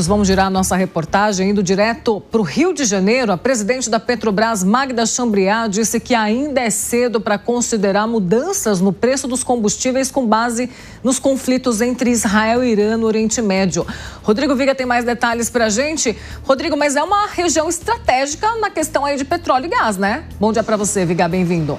Vamos girar nossa reportagem indo direto para o Rio de Janeiro. A presidente da Petrobras, Magda Chambriard, disse que ainda é cedo para considerar mudanças no preço dos combustíveis com base nos conflitos entre Israel e Irã no Oriente Médio. Rodrigo Viga tem mais detalhes para a gente. Rodrigo, mas é uma região estratégica na questão aí de petróleo e gás, né? Bom dia para você, Viga, bem-vindo.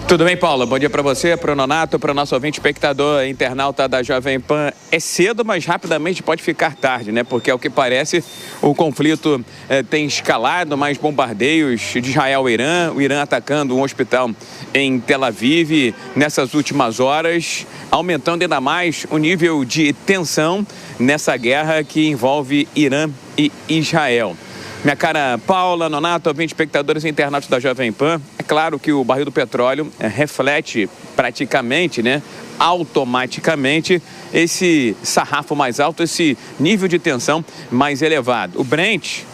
Tudo bem, Paula? Bom dia para você, para o Nonato, para o nosso ouvinte espectador, internauta da Jovem Pan. É cedo, mas rapidamente pode ficar tarde, né? Porque, ao que parece, o conflito tem escalado, mais bombardeios de Israel e Irã. O Irã atacando um hospital em Tel Aviv nessas últimas horas, aumentando ainda mais o nível de tensão nessa guerra que envolve Irã e Israel. Minha cara Paula, Nonato, ouvinte espectadores e internautas da Jovem Pan, é claro que o barril do petróleo reflete praticamente, automaticamente, esse sarrafo mais alto, esse nível de tensão mais elevado. O Brent,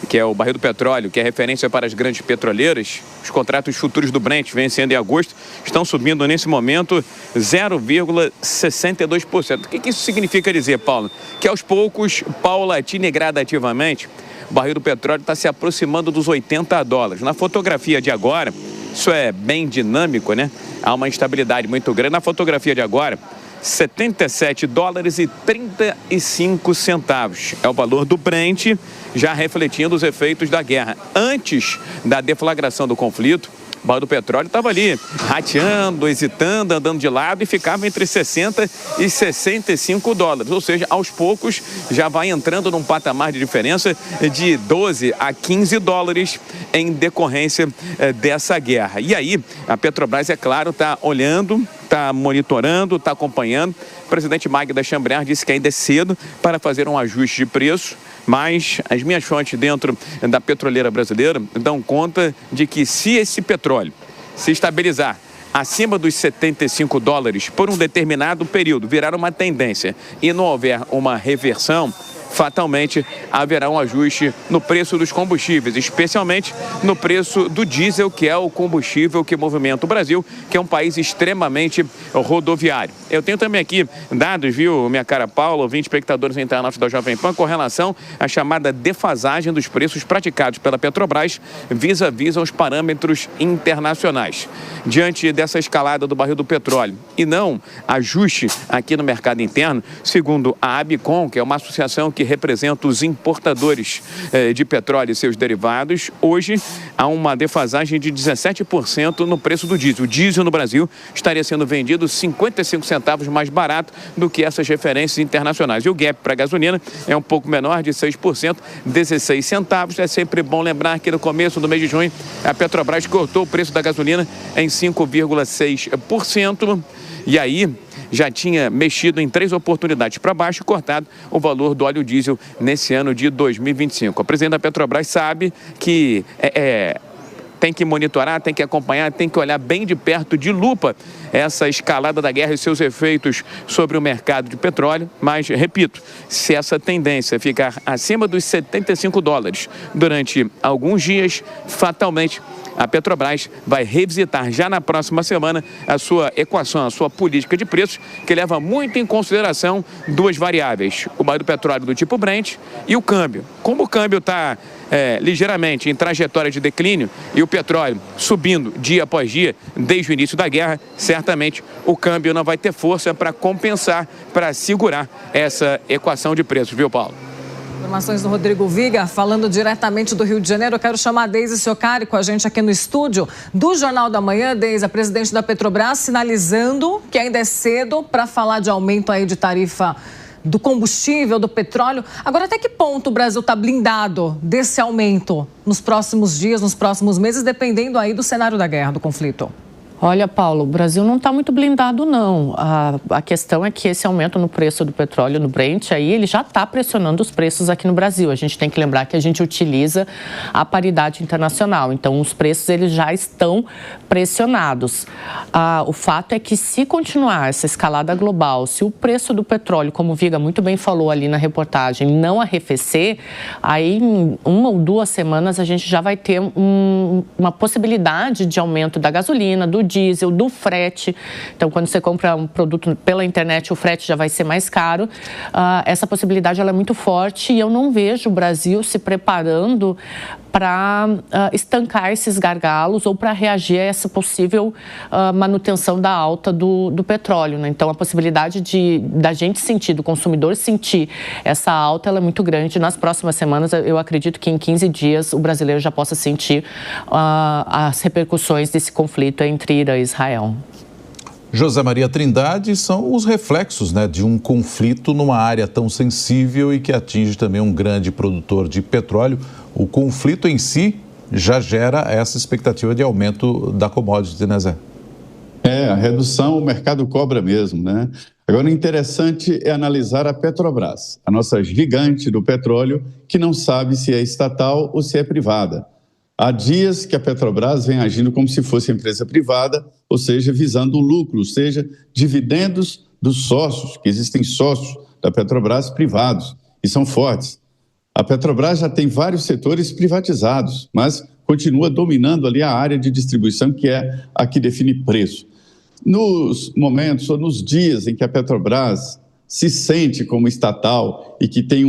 que é o barril do petróleo, que é referência para as grandes petroleiras, os contratos futuros do Brent, vencendo em agosto, estão subindo nesse momento 0,62%. O que isso significa dizer, Paula? Que aos poucos, paulatina e gradativamente, o barril do petróleo está se aproximando dos $80. Na fotografia de agora, isso é bem dinâmico, né? Há uma instabilidade muito grande. Na fotografia de agora, $77,35 é o valor do Brent, já refletindo os efeitos da guerra. Antes da deflagração do conflito, o barril do petróleo estava ali, rateando, hesitando, andando de lado e ficava entre $60 e $65. Ou seja, aos poucos já vai entrando num patamar de diferença de $12 a $15 em decorrência dessa guerra. E aí, a Petrobras, é claro, está olhando, está monitorando, está acompanhando. O presidente Magda Chambriard disse que ainda é cedo para fazer um ajuste de preço, mas as minhas fontes dentro da petroleira brasileira dão conta de que se esse petróleo se estabilizar acima dos $75 por um determinado período, virar uma tendência e não houver uma reversão, fatalmente haverá um ajuste no preço dos combustíveis, especialmente no preço do diesel, que é o combustível que movimenta o Brasil, que é um país extremamente rodoviário. Eu tenho também aqui dados, viu, minha cara Paula, ouvinte espectadores internautas da Jovem Pan, com relação à chamada defasagem dos preços praticados pela Petrobras vis-à-vis aos parâmetros internacionais. Diante dessa escalada do barril do petróleo e não ajuste aqui no mercado interno, segundo a Abicom, que é uma associação que representa os importadores de petróleo e seus derivados, hoje há uma defasagem de 17% no preço do diesel. O diesel no Brasil estaria sendo vendido 55 centavos mais barato do que essas referências internacionais. E o gap para a gasolina é um pouco menor, de 6%, 16 centavos. É sempre bom lembrar que no começo do mês de junho, a Petrobras cortou o preço da gasolina em 5,6%. E aí, já tinha mexido em 3 oportunidades para baixo e cortado o valor do óleo diesel nesse ano de 2025. O presidente da Petrobras sabe que tem que monitorar, tem que acompanhar, tem que olhar bem de perto, de lupa, essa escalada da guerra e seus efeitos sobre o mercado de petróleo. Mas, repito, se essa tendência ficar acima dos $75 durante alguns dias, fatalmente a Petrobras vai revisitar já na próxima semana a sua equação, a sua política de preços, que leva muito em consideração 2 variáveis: o barril do petróleo do tipo Brent e o câmbio. Como o câmbio está ligeiramente em trajetória de declínio e o petróleo subindo dia após dia desde o início da guerra, certamente o câmbio não vai ter força para compensar, para segurar essa equação de preços, viu, Paulo? Informações do Rodrigo Viga, falando diretamente do Rio de Janeiro. Eu quero chamar a Deise Ciocari com a gente aqui no estúdio do Jornal da Manhã. Deise, a presidente da Petrobras, sinalizando que ainda é cedo para falar de aumento aí de tarifa do combustível, do petróleo. Agora, até que ponto o Brasil está blindado desse aumento nos próximos dias, nos próximos meses, dependendo aí do cenário da guerra, do conflito? Olha, Paulo, o Brasil não está muito blindado, não. A questão é que esse aumento no preço do petróleo, no Brent, aí ele já está pressionando os preços aqui no Brasil. A gente tem que lembrar que a gente utiliza a paridade internacional. Então, os preços eles já estão pressionados. O fato é que, se continuar essa escalada global, se o preço do petróleo, como o Viga muito bem falou ali na reportagem, não arrefecer, aí em 1 ou 2 semanas a gente já vai ter uma possibilidade de aumento da gasolina, do diesel, do frete. Então, quando você compra um produto pela internet, o frete já vai ser mais caro. Essa possibilidade ela é muito forte e eu não vejo o Brasil se preparando para estancar esses gargalos ou para reagir a essa possível manutenção da alta do petróleo, né? Então, a possibilidade da gente sentir, do consumidor sentir essa alta, ela é muito grande. Nas próximas semanas, eu acredito que em 15 dias o brasileiro já possa sentir as repercussões desse conflito entre Irã e Israel. José Maria Trindade, são os reflexos, né, de um conflito numa área tão sensível e que atinge também um grande produtor de petróleo. O conflito em si já gera essa expectativa de aumento da commodity, né, Zé? A redução o mercado cobra mesmo, né? Agora, o interessante é analisar a Petrobras, a nossa gigante do petróleo, que não sabe se é estatal ou se é privada. Há dias que a Petrobras vem agindo como se fosse empresa privada, ou seja, visando o lucro, ou seja, dividendos dos sócios, que existem sócios da Petrobras privados, e são fortes. A Petrobras já tem vários setores privatizados, mas continua dominando ali a área de distribuição, que é a que define preço. Nos momentos ou nos dias em que a Petrobras se sente como estatal e que tem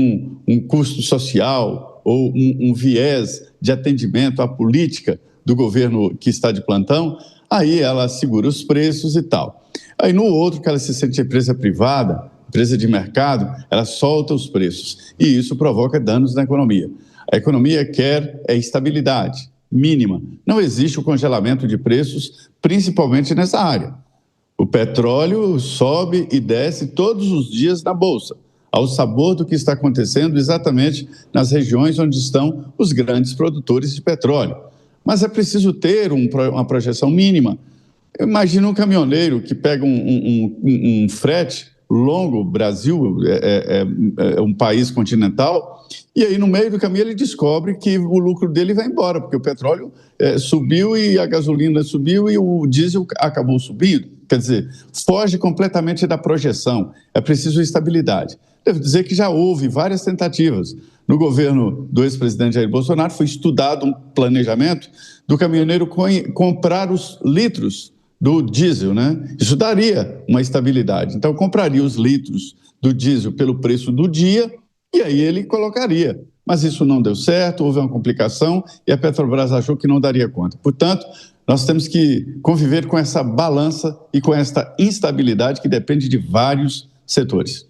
um custo social ou um viés de atendimento à política do governo que está de plantão, aí ela segura os preços e tal. Aí no outro, que ela se sente empresa privada, empresa de mercado, ela solta os preços e isso provoca danos na economia. A economia quer estabilidade mínima. Não existe o congelamento de preços, principalmente nessa área. O petróleo sobe e desce todos os dias na Bolsa, ao sabor do que está acontecendo exatamente nas regiões onde estão os grandes produtores de petróleo. Mas é preciso ter uma projeção mínima. Imagina um caminhoneiro que pega um frete longo, o Brasil é um país continental, e aí no meio do caminho ele descobre que o lucro dele vai embora, porque o petróleo subiu e a gasolina subiu e o diesel acabou subindo. Quer dizer, foge completamente da projeção. É preciso estabilidade. Devo dizer que já houve várias tentativas. No governo do ex-presidente Jair Bolsonaro foi estudado um planejamento do caminhoneiro comprar os litros do diesel, né? Isso daria uma estabilidade. Então, compraria os litros do diesel pelo preço do dia e aí ele colocaria. Mas isso não deu certo, houve uma complicação e a Petrobras achou que não daria conta. Portanto, nós temos que conviver com essa balança e com esta instabilidade que depende de vários setores.